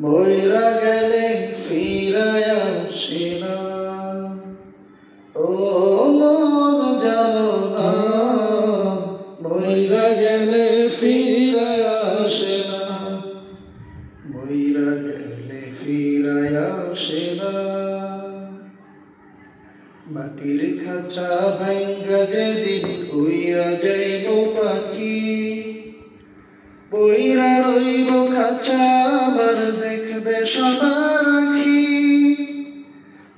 মইরা গেলে ফিরায়া আসে না। ও মন জানো না, মইরা গেলে ফিরায়া আসে না। মইরা গেলে ফিরায়া আসে না। মাটির খাঁচা ভাঙ্গা যেদিন উইরা যাইব পাখি, বইরা রইব খাঁচা আবার দেখবে সবার আখি।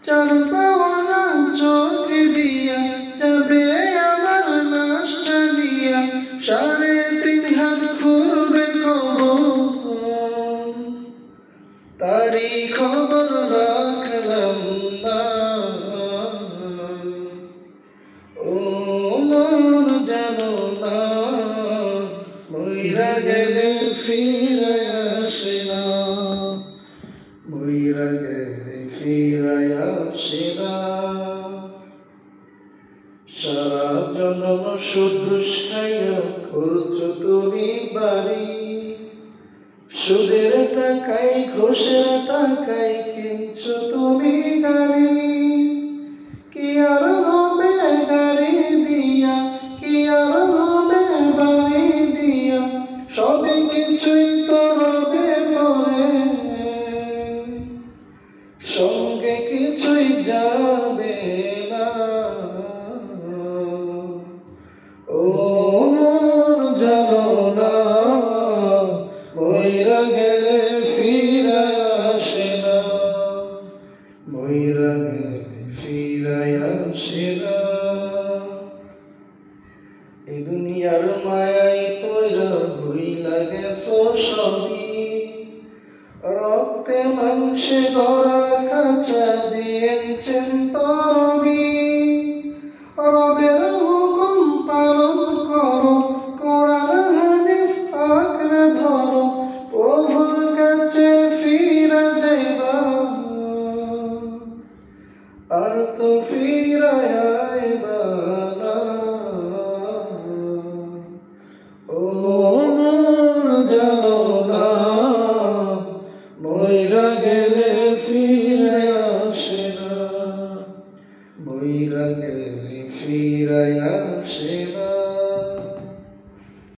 চার পাওয়ালা চোখ দিয়া যাবে আমার লাশটা নিয়া, 3.5 হাত ঘুরবে কবর, তারই খবর রাখলাম না। ও মন জানো না, মইরা গেলে ফিরায়া আসে না। মইরা গেলে ফিরায়া আসে না। সারা জন্ম শুধু খাইয়া করছো তুমি বাড়ি, সুদের টাকায় ঘুষের টাকায় কিনছো তুমি গাড়ি। কি আর হবে গাড়ি দিয়া, কি আর হবে বাড়ি দিয়া, সবই কিছুই তো রবে পরে, সঙ্গে কিছুই যাবে না। ও মন জানো না, মইরা গেলে ফিরায়া আসে না। মইরা গেলে ফিরায়া আসে না। এই দুনিয়ার মায়ায় পয়রা ভুইলা গেছো সবই, রক্তে মাংসে গড়া খাঁচা দিয়েছেন তরবি। রবের হুকুম পালন করো, কোরআন হাদিস আঁকড়ে ধরো, প্রভুর কাছে ফিরা যাইবা, আর তো ফিরায়া আইবা না। ও মন জানো না, মইরা